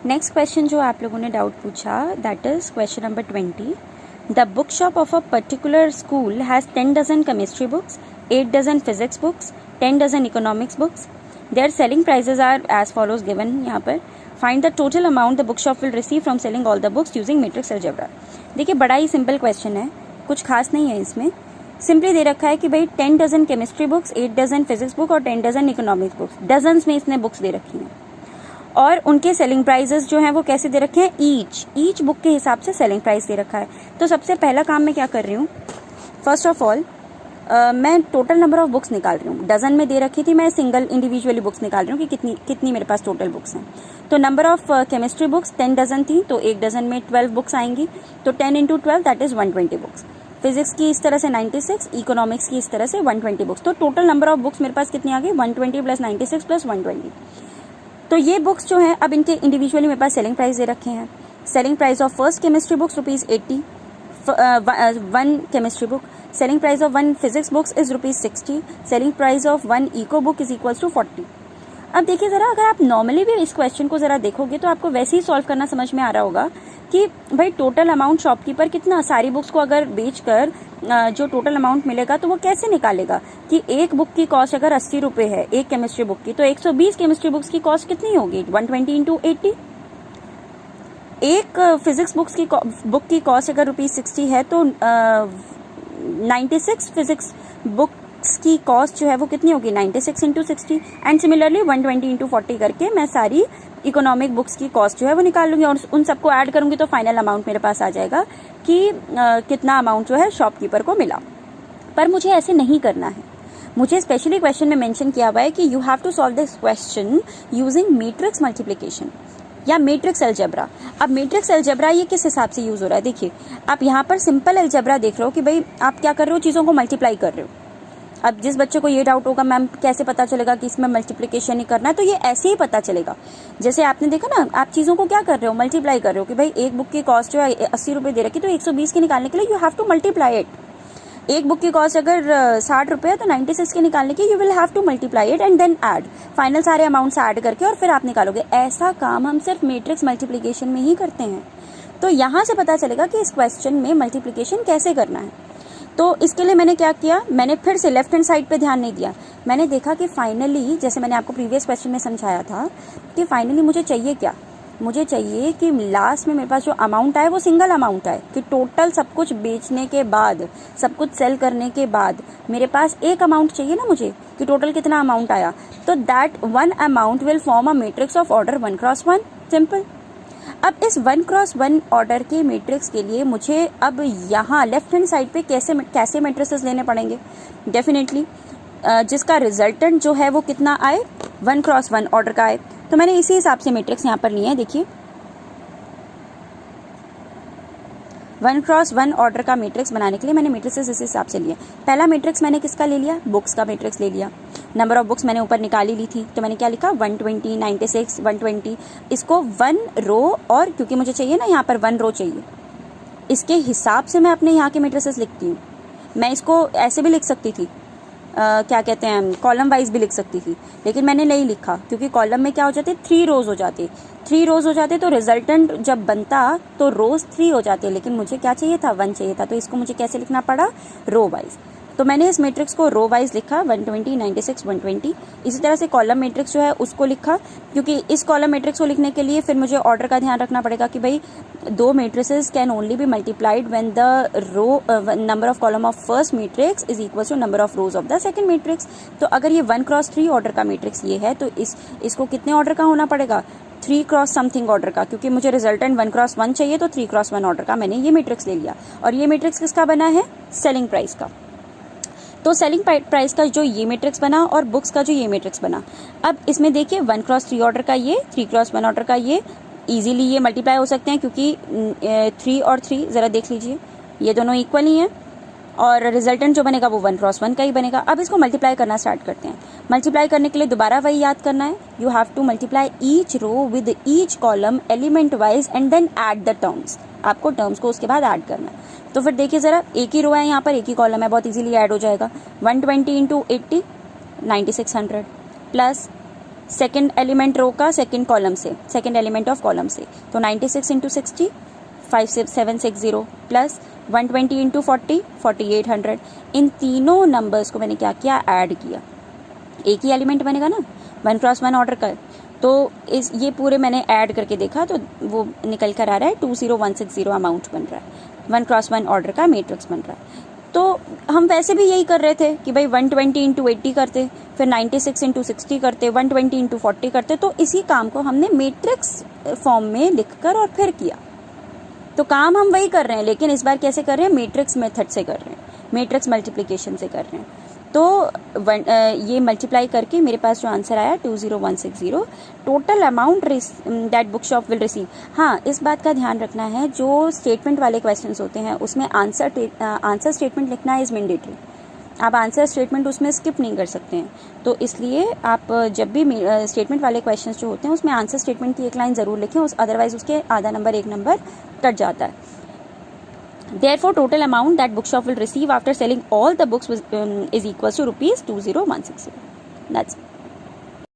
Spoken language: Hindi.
नेक्स्ट क्वेश्चन जो आप लोगों ने डाउट पूछा that is question number 20. The book shop of a particular school has 10 dozen chemistry books, 8 dozen physics books, 10 dozen economics books. Their selling prices are as follows given. यहाँ पर find the total amount the book shop will receive from selling all the books using matrix algebra. देखिए बड़ा ही सिंपल क्वेश्चन है, कुछ खास नहीं है इसमें. सिंपली दे रखा है कि भाई 10 dozen chemistry books, 8 dozen physics book और 10 डजन इकोनॉमिक्स बुक्स. डजन्स में इसने बुक्स दे रखी हैं और उनके सेलिंग प्राइजेस जो हैं वो कैसे दे रखे हैं, ईच बुक के हिसाब से सेलिंग प्राइस दे रखा है. तो सबसे पहला काम मैं क्या कर रही हूँ, फर्स्ट ऑफ ऑल मैं टोटल नंबर ऑफ बुक्स निकाल रही हूँ. डजन में दे रखी थी, मैं सिंगल इंडिविजुअली बुक्स निकाल रही हूँ कि कितनी मेरे पास टोटल बुक्स हैं. तो number of chemistry books 10 dozen थी, तो एक डजन में 12 बुक्स आएंगी. तो 10 into 12 that is 120 books. Physics की इस तरह से 96, इकोनॉमिक्स की इस तरह से 120 बुक्स. तो टोटल नंबर ऑफ बुक्स मेरे पास कितनी आ गई, 120 प्लस 96 प्लस 120. तो ये बुक्स जो हैं अब इनके इंडिविजुअली मेरे पास सेलिंग प्राइस दे रखे हैं. Selling price of first chemistry books ₹80, 1 chemistry book. Selling price of 1 physics books is ₹60. Selling price of 1 eco book is equals to 40. अब देखिए जरा, अगर आप नॉर्मली भी इस क्वेश्चन को जरा देखोगे तो आपको वैसे ही सॉल्व करना समझ में आ रहा होगा कि भाई टोटल अमाउंट शॉपकीपर कितना, सारी बुक्स को अगर बेचकर जो टोटल अमाउंट मिलेगा तो वो कैसे निकालेगा कि एक बुक की कॉस्ट अगर 80 रुपए है एक केमिस्ट्री बुक की, तो 120 केमिस्ट्री बुक्स की कॉस्ट कितनी होगी, 120 इंटू 80. एक फिजिक्स बुक की कॉस्ट अगर ₹60 है तो 96 फिजिक्स बुक्स की कॉस्ट जो है वो कितनी होगी, 96 इंटू 60. एंड सिमिलरली 120 इंटू 40 करके मैं सारी इकोनॉमिक बुक्स की कॉस्ट जो है वो निकाल लूंगी और उन सबको ऐड करूंगी तो फाइनल अमाउंट मेरे पास आ जाएगा कि कितना अमाउंट जो है शॉपकीपर को मिला. पर मुझे ऐसे नहीं करना है. मुझे स्पेशली क्वेश्चन में मेंशन किया हुआ है कि you have to solve this question using matrix multiplication या मैट्रिक्स अलजेब्रा. अब मैट्रिक्स अलजेब्रा ये किस हिसाब से यूज हो रहा है, देखिए आप यहाँ पर सिंपल अलजेब्रा देख रहे हो कि भाई आप क्या कर रहे हो, चीजों को मल्टीप्लाई कर रहे हो. अब जिस बच्चे को ये डाउट होगा मैम कैसे पता चलेगा कि इसमें मल्टीप्लिकेशन ही करना है, तो ये ऐसे ही पता चलेगा. जैसे आपने देखा ना, आप चीजों को क्या कर रहे हो, मल्टीप्लाई कर रहे हो कि भाई एक बुक की कॉस्ट जो है 80 रुपए दे रखी, तो 120 के निकालने के लिए you have to multiply it. एक बुक की कॉस्ट अगर 60 रुपए है तो 96 के निकालने के you will have to multiply it and then add final सारे अमाउंट्स ऐड करके और फिर आप निकालोगे. ऐसा काम हम सिर्फ मैट्रिक्स मल्टीप्लिकेशन में ही करते हैं. तो यहां से पता चलेगा कि इस क्वेश्चन में मल्टीप्लिकेशन कैसे करना है. तो इसके लिए मैंने क्या किया, मैंने फिर से लेफ्ट हैंड साइड पे ध्यान नहीं दिया. मैंने देखा कि फाइनली, जैसे मैंने आपको प्रीवियस क्वेश्चन में समझाया था कि फाइनली मुझे चाहिए क्या, मुझे चाहिए कि लास्ट में मेरे पास जो अमाउंट आए वो सिंगल अमाउंट आए, कि टोटल सब कुछ बेचने के बाद, सब कुछ सेल करने के बाद मेरे पास एक अमाउंट चाहिए ना मुझे, कि टोटल कितना अमाउंट आया. तो that one amount will form a matrix of order 1x1. Simple. अब इस 1x1 ऑर्डर के मैट्रिक्स के लिए मुझे अब यहाँ लेफ्ट हैंड साइड पे कैसे मैट्रिसेस लेने पड़ेंगे, डेफिनेटली जिसका रिजल्टेंट जो है वो कितना आए, 1x1 ऑर्डर का आए. तो मैंने इसी हिसाब से मैट्रिक्स यहाँ पर लिए हैं. देखिए 1x1 ऑर्डर का मैट्रिक्स बनाने के लिए मैंने मैट्रिसेस इस हिसाब से लिए. पहला मैट्रिक्स मैंने किसका ले लिया, बुक्स का मैट्रिक्स ले लिया. नंबर ऑफ बुक्स मैंने ऊपर निकाली ली थी, तो मैंने क्या लिखा, 120, 96, 120. इसको 1 रो, और क्योंकि मुझे चाहिए ना यहाँ पर 1 रो चाहिए, इसके हिसाब से मैं अपने यहाँ के मैट्रिसेस लिखती हूँ. मैं इसको ऐसे भी लिख सकती थी, क्या कहते हैं, कॉलम वाइज भी लिख सकती थी, लेकिन मैंने नहीं लिखा क्योंकि कॉलम में क्या हो जाते, 3 रोज हो जाते. 3 रोज हो जाते तो रिजल्टेंट जब बनता तो रोज 3 हो जाते, लेकिन मुझे क्या चाहिए था, 1 चाहिए था. तो इसको मुझे कैसे लिखना पड़ा, रो वाइज. तो मैंने इस मैट्रिक्स को रो वाइज लिखा, 120, 96, 120. इसी तरह से कॉलम मैट्रिक्स जो है उसको लिखा, क्योंकि इस कॉलम मैट्रिक्स को लिखने के लिए फिर मुझे ऑर्डर का ध्यान रखना पड़ेगा कि भाई 2 matrices can only be multiplied when the row number of column of first matrix is equal to number of rows of the second matrix. तो अगर ये 1x3 ऑर्डर का मैट्रिक्स ये है तो इसको कितने ऑर्डर का होना पड़ेगा, 3x समथिंग ऑर्डर का, क्योंकि मुझे रिजल्टेंट 1x1 चाहिए तो 3x1 ऑर्डर का मैंने ये मैट्रिक्स ले लिया. और ये मैट्रिक्स किसका बना है, सेलिंग प्राइस का. तो सेलिंग प्राइस का जो ये मैट्रिक्स बना और बुक्स का जो ये मैट्रिक्स बना. अब इसमें देखिए 1x3 ऑर्डर का ये, 3x1 ऑर्डर का ये, इजीली ये मल्टीप्लाई हो सकते हैं क्योंकि 3 और 3 जरा देख लीजिए ये दोनों इक्वल ही हैं और रिजल्टेंट जो बनेगा वो 1x1 का ही बनेगा. अब इसको मल्टीप्लाई करना स्टार्ट करते हैं. मल्टीप्लाई करने के लिए दोबारा वही याद करना है, you have to multiply each row with each column element wise and then add the terms. आपको टर्म्स को उसके बाद ऐड करना है. तो फिर देखिए जरा, एक ही रो है यहाँ पर, एक ही कॉलम है, बहुत इजीली ऐड हो जाएगा. 120 इंटू 80, 9600 प्लस सेकेंड एलिमेंट रो का सेकेंड कॉलम से, सेकेंड एलिमेंट ऑफ कॉलम से, तो 96 इंटू 60 5760 प्लस 120 इंटू 40 4800। इन तीनों नंबर्स को मैंने क्या किया, ऐड किया। एक ही एलिमेंट बनेगा ना 1 क्रॉस 1 ऑर्डर का, तो इस ये पूरे मैंने ऐड करके देखा तो वो निकल कर आ रहा है 20160 अमाउंट बन रहा है, 1 क्रॉस 1 ऑर्डर का मैट्रिक्स बन रहा है। तो हम वैसे भी यही कर रहे थे कि भाई 120 इंटू 80 करते, फिर 96 इंटू 60 करते, 120 इंटू 40 करते, तो इसी काम को हमने मैट्रिक्स फॉर्म में लिखकर और फिर किया। तो काम हम वही कर रहे हैं, लेकिन इस बार कैसे कर रहे हैं, मैट्रिक्स मेथड से कर रहे हैं, मैट्रिक्स मल्टीप्लिकेशन से कर रहे हैं। तो ये मल्टीप्लाई करके मेरे पास जो आंसर आया 20160, total amount that book shop will receive. हाँ, इस बात का ध्यान रखना है, जो स्टेटमेंट वाले क्वेश्चंस होते हैं उसमें आंसर स्टेटमेंट लिखना इज मैंडेटरी। आप आंसर स्टेटमेंट उसमें स्किप नहीं कर सकते हैं, तो इसलिए आप जब भी स्टेटमेंट वाले क्वेश्चंस जो होते हैं उसमें आंसर स्टेटमेंट की एक लाइन ज़रूर लिखें, अदरवाइज उसके आधा नंबर एक नंबर कट जाता है। Therefore, total amount that bookshop will receive after selling all the books is equals to rupees 20160. That's it.